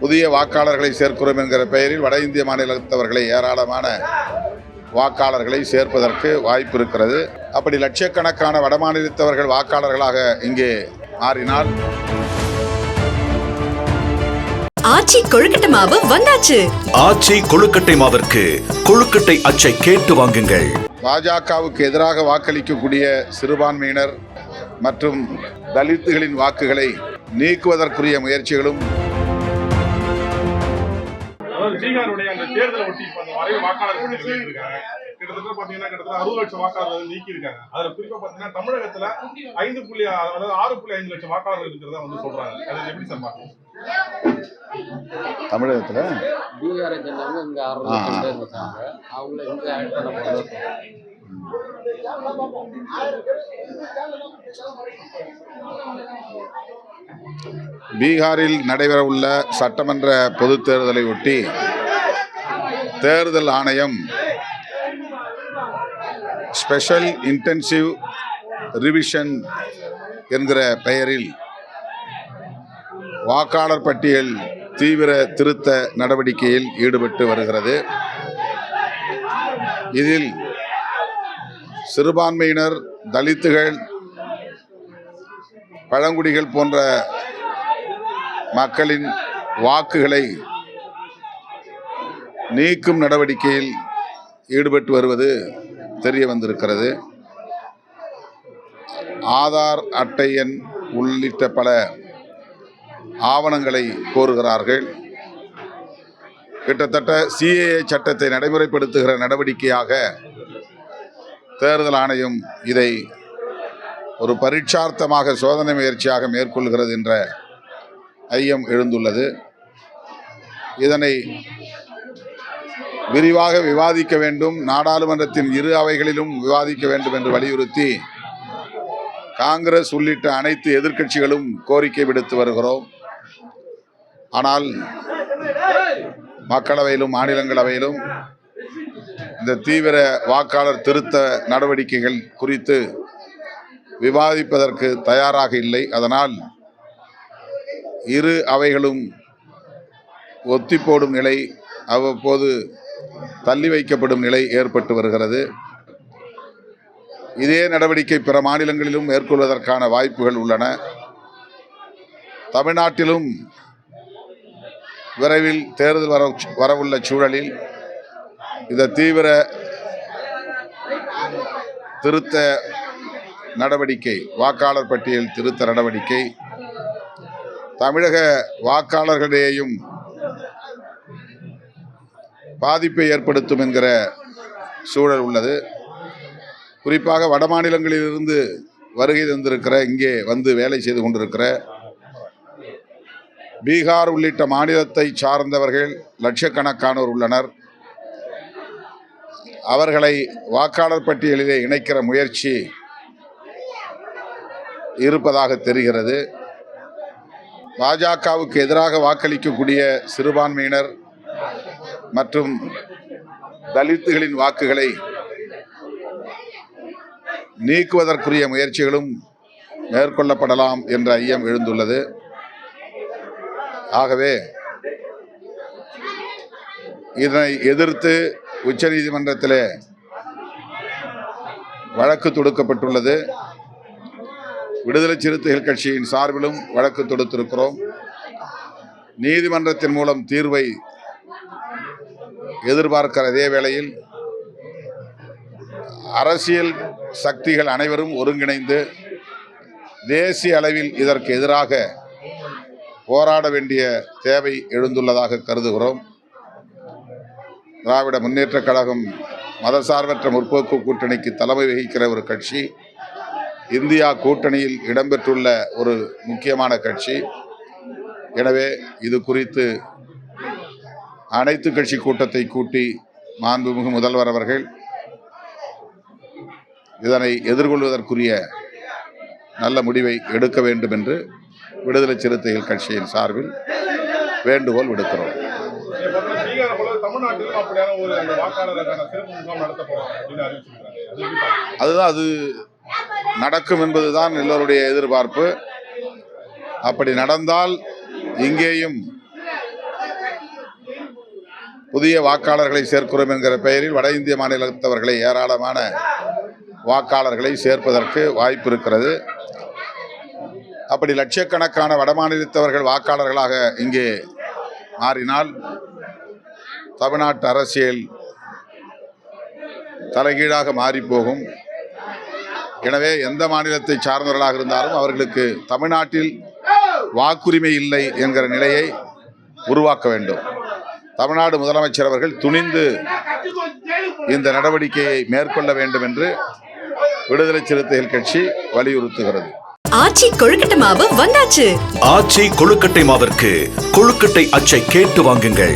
புதிய வாக்காளர்களை சேர்க்கிறோம் என்கிற பெயரில் வட இந்திய மாநிலத்தவர்களை ஏராளமான வாக்காளர்களை சேர்ப்பதற்கு வாய்ப்பு இருக்கிறது. அப்படி லட்சக்கணக்கான வடமாநிலத்தவர்கள் வாக்காளர்களாக இங்கே மாறினால் ஆச்சி கொழுக்கட்டை மாவு வந்தாச்சு. ஆச்சி கொழுக்கட்டை மாவிற்கு கொழுக்கட்டை அச்சை கேட்டு வாங்குங்கள். பாஜகவுக்கு எதிராக வாக்களிக்கக்கூடிய சிறுபான்மையினர் மற்றும் தலித்துகளின் வாக்குகளை நீக்குவதற்குரிய முயற்சிகளும் பீகாருடைய அந்த தேர்தலை ஒட்டி வரைவு வாக்காளர் பட்டியல் இருக்காங்க. கிட்டத்தட்ட பாத்தீங்கன்னா 60 லட்சம் வாக்காளர்கள் நீக்கி இருக்காங்க. அதுல குறிப்பா பாத்தீங்கன்னா தமிழகத்துல 6.5 லட்சம் வாக்காளர்கள் இருக்கிறதா வந்து சொல்றாங்க. அது எப்படி சார் பாக்குறீங்க? தமிழகத்துல பீகாரை சேர்ந்தவங்க இங்க 6 லட்சம் பேர் இருக்காங்க. அவங்கள இங்க ஆட் பண்ண போறாங்க. பீகாரில் நடைபெறவுள்ள சட்டமன்ற பொதுத் தேர்தலை ஒட்டி தேர்தல் ஆணையம் ஸ்பெஷல் இன்டென்சிவ் ரிவிஷன் என்கிற பெயரில் வாக்காளர் பட்டியல் தீவிர திருத்த நடவடிக்கையில் ஈடுபட்டு வருகிறது. இதில் சிறுபான்மையினர், தலித்துகள், பழங்குடிகள் போன்ற மக்களின் வாக்குகளை நீக்கும் நடவடிக்கையில் ஈடுபட்டு வருவது தெரிய வந்திருக்கிறது. ஆதார் அட்டை எண் உள்ளிட்ட பல ஆவணங்களை கோருகிறார்கள். கிட்டத்தட்ட சிஏஏ சட்டத்தை நடைமுறைப்படுத்துகிற நடவடிக்கையாக தேர்தல் ஆணையம் இதை ஒரு பரீட்சார்த்தமாக சோதனை முயற்சியாக மேற்கொள்கிறது என்ற ஐயம் எழுந்துள்ளது. இதனை விரிவாக விவாதிக்க வேண்டும், நாடாளுமன்றத்தின் இரு அவைகளிலும் விவாதிக்க வேண்டும் என்று வலியுறுத்தி காங்கிரஸ் உள்ளிட்ட அனைத்து எதிர்க்கட்சிகளும் கோரிக்கை விடுத்து வருகிறோம். ஆனால் மக்களவையிலும் மாநிலங்களவையிலும் இந்த தீவிர வாக்காளர் திருத்த நடவடிக்கைகள் குறித்து விவாதிப்பதற்கு தயாராக இல்லை. அதனால் இரு அவைகளும் ஒத்தி போடும் நிலை, அவ்வப்போது தள்ளி வைக்கப்படும் நிலை ஏற்பட்டு வருகிறது. இதே நடவடிக்கை பிற மாநிலங்களிலும் மேற்கொள்வதற்கான வாய்ப்புகள் உள்ளன. தமிழ்நாட்டிலும் விரைவில் தேர்தல் வரவுள்ள சூழலில் இந்த தீவிர திருத்த நடவடிக்கை, வாக்காளர் பட்டியல் திருத்த நடவடிக்கை தமிழக வாக்காளர்களிடையேயும் பாதிப்பை ஏற்படுத்தும் என்கிற சூழல் உள்ளது. குறிப்பாக வட மாநிலங்களிலிருந்து வருகை தந்திருக்கிற, இங்கே வந்து வேலை செய்து கொண்டிருக்கிற பீகார் உள்ளிட்ட மாநிலத்தை சார்ந்தவர்கள் லட்சக்கணக்கானோர் உள்ளனர். அவர்களை வாக்காளர் பட்டியலிலே இணைக்கிற முயற்சி இருப்பதாக தெரிகிறது. பாஜகவுக்கு எதிராக வாக்களிக்கக்கூடிய சிறுபான்மையினர் மற்றும் தலித்துகளின் வாக்குகளை நீக்குவதற்குரிய முயற்சிகளும் மேற்கொள்ளப்படலாம் என்ற ஐயம் எழுந்துள்ளது. ஆகவே இதனை எதிர்த்து உச்சநீதிமன்றத்திலே வழக்கு தொடுக்கப்பட்டுள்ளது. விடுதலை சிறுத்தைகள் கட்சியின் சார்பிலும் வழக்கு தொடுத்திருக்கிறோம். நீதிமன்றத்தின் மூலம் தீர்வை எதிர்பார்க்கிற அதே வேளையில் அரசியல் சக்திகள் அனைவரும் ஒருங்கிணைந்து தேசிய அளவில் இதற்கு எதிராக போராட வேண்டிய தேவை எழுந்துள்ளதாக கருதுகிறோம். திராவிட முன்னேற்றக் கழகம் மதசார்பற்ற முற்போக்கு கூட்டணிக்கு தலைமை வகிக்கிற ஒரு கட்சி, இந்தியா கூட்டணியில் இடம்பெற்றுள்ள ஒரு முக்கியமான கட்சி. எனவே இது குறித்து அனைத்து கட்சி கூட்டத்தை கூட்டி மாண்புமிகு முதல்வர் அவர்கள் இதனை எதிர்கொள்வதற்குரிய நல்ல முடிவை எடுக்க வேண்டும் என்று விடுதலை சிறுத்தைகள் கட்சியின் சார்பில் வேண்டுகோள் விடுக்கிறோம். அதுதான், அது நடக்கும் என்பதுதான் எல்லோருடைய எதிர்பார்ப்பு. அப்படி நடந்தால் இங்கேயும் புதிய வாக்காளர்களை சேர்க்கிறோம் என்கிற பெயரில் வட இந்திய மாநிலத்தவர்களை ஏராளமான வாக்காளர்களை சேர்ப்பதற்கு வாய்ப்பு இருக்கிறது. அப்படி லட்சக்கணக்கான வடமாநிலத்தவர்கள் வாக்காளர்களாக இங்கே மாறினால் தமிழ்நாட்டு அரசியல் தலைகீழாக மாறிப்போகும். எனவே எந்த மாநிலத்தை சார்ந்தவர்களாக இருந்தாலும் அவர்களுக்கு தமிழ்நாட்டில் வாக்குரிமை இல்லை என்கிற நிலையை உருவாக்க வேண்டும். தமிழ்நாடு முதலமைச்சர் அவர்கள் துணிந்து இந்த நடவடிக்கையை மேற்கொள்ள வேண்டும் என்று விடுதலை சிறுத்தைகள் கட்சி வலியுறுத்துகிறது. ஆச்சி கொழுக்கட்டை மாவு வந்தாச்சு. ஆச்சி கொழுக்கட்டை மாவிற்கு கொழுக்கட்டை அச்சை கேட்டு வாங்குங்கள்.